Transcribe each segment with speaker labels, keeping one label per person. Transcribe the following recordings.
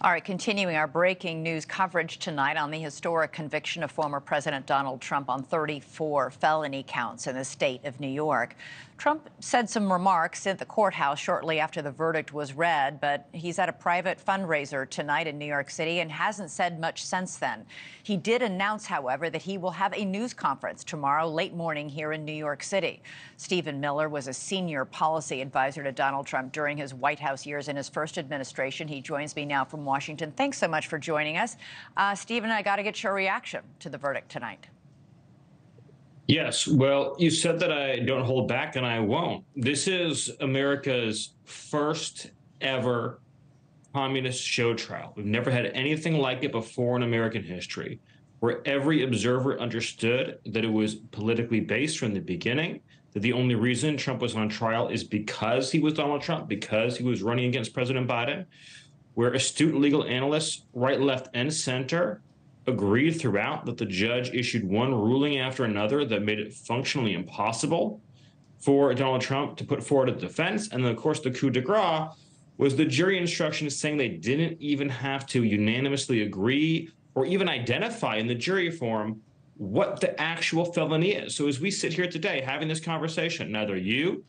Speaker 1: All right, continuing our breaking news coverage tonight on the historic conviction of former President Donald Trump on 34 felony counts in the state of New York. Trump said some remarks at the courthouse shortly after the verdict was read, but he's at a private fundraiser tonight in New York City and hasn't said much since then. He did announce, however, that he will have a news conference tomorrow late morning here in New York City. Stephen Miller was a senior policy advisor to Donald Trump during his White House years in his first administration. He joins me now from Washington. Thanks so much for joining us. Stephen, I got to get your reaction to the verdict tonight.
Speaker 2: Yes. Well, you said that I don't hold back, and I won't. This is America's first ever communist show trial. We've never had anything like it before in American history, where every observer understood that it was politically based from the beginning, that the only reason Trump was on trial is because he was Donald Trump, because he was running against President Biden, where astute legal analysts, right, left, and center, agreed throughout that the judge issued one ruling after another that made it functionally impossible for Donald Trump to put forward a defense. And then, of course, the coup de grace was the jury instructions saying they didn't even have to unanimously agree or even identify in the jury form what the actual felony is. So as we sit here today having this conversation, neither you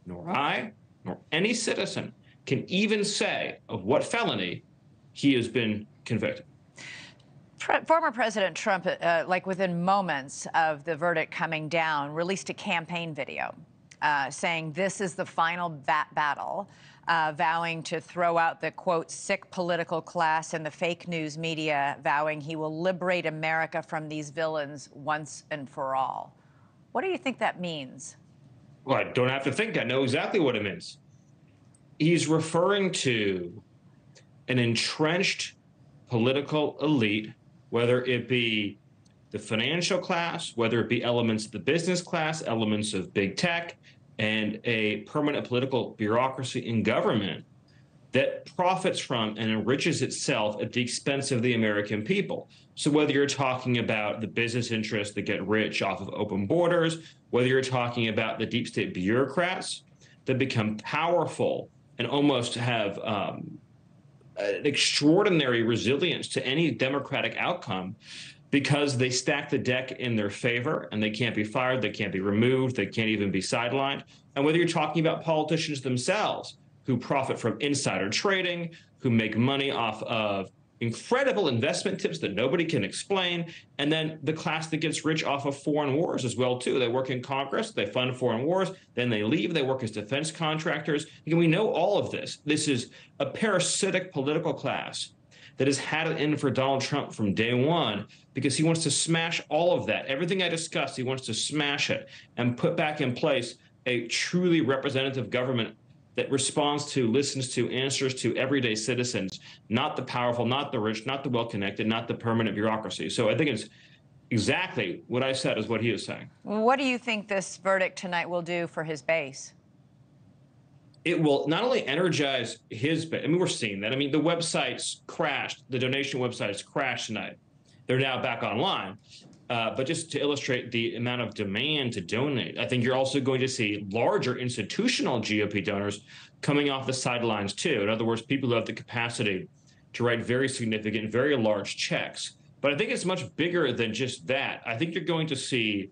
Speaker 2: nor I nor any citizen can even say of what felony he has been convicted.
Speaker 1: Former President Trump, like within moments of the verdict coming down, released a campaign video saying this is the final battle, vowing to throw out the, quote, sick political class and the fake news media, vowing he will liberate America from these villains once and for all. What do you think that means?
Speaker 2: Well, I don't have to think. I know exactly what it means. He's referring to an entrenched political elite, whether it be the financial class, whether it be elements of the business class, elements of big tech, and a permanent political bureaucracy in government that profits from and enriches itself at the expense of the American people. So whether you're talking about the business interests that get rich off of open borders, whether you're talking about the deep state bureaucrats that become powerful and almost have an extraordinary resilience to any democratic outcome because they stack the deck in their favor and they can't be fired, they can't be removed, they can't even be sidelined. And whether you're talking about politicians themselves who profit from insider trading, who make money off of incredible investment tips that nobody can explain, and then the class that gets rich off of foreign wars as well, too. They work in Congress, they fund foreign wars, then they leave, they work as defense contractors. And we know all of this. This is a parasitic political class that has had it in for Donald Trump from day one because he wants to smash all of that. Everything I discussed, he wants to smash it and put back in place a truly representative government that responds to, listens to, answers to everyday citizens, not the powerful, not the rich, not the well-connected, not the permanent bureaucracy. So I think it's exactly what I said is what he is saying.
Speaker 1: What do you think this verdict tonight will do for his base?
Speaker 2: It will not only energize his base. I mean, we're seeing that. I mean, the websites crashed. The donation websites crashed tonight. They're now back online. But just to illustrate the amount of demand to donate, I think you're also going to see larger institutional GOP donors coming off the sidelines, too. In other words, people who have the capacity to write very significant, very large checks. But I think it's much bigger than just that. I think you're going to see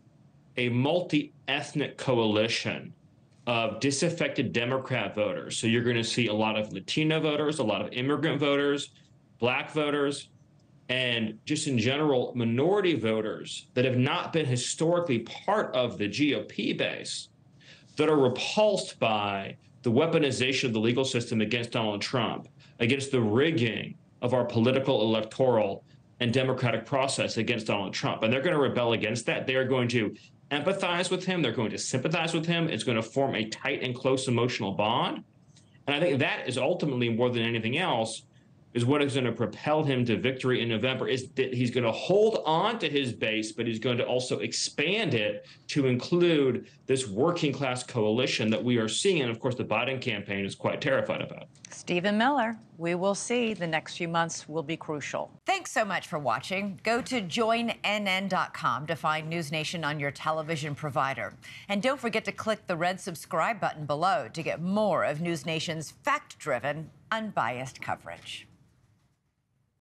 Speaker 2: a multi-ethnic coalition of disaffected Democrat voters. So you're going to see a lot of Latino voters, a lot of immigrant voters, Black voters, and just in general, minority voters that have not been historically part of the GOP base that are repulsed by the weaponization of the legal system against Donald Trump, against the rigging of our political, electoral, and democratic process against Donald Trump. And they're going to rebel against that. They are going to empathize with him. They're going to sympathize with him. It's going to form a tight and close emotional bond. And I think that is ultimately, more than anything else, is what is going to propel him to victory in November, is that he's going to hold on to his base, but he's going to also expand it to include this working class coalition that we are seeing. And of course, the Biden campaign is quite terrified about.
Speaker 1: Stephen Miller, we will see. The next few months will be crucial. Thanks so much for watching. Go to joinnn.com to find NewsNation on your television provider. And don't forget to click the red subscribe button below to get more of NewsNation's fact-driven, unbiased coverage.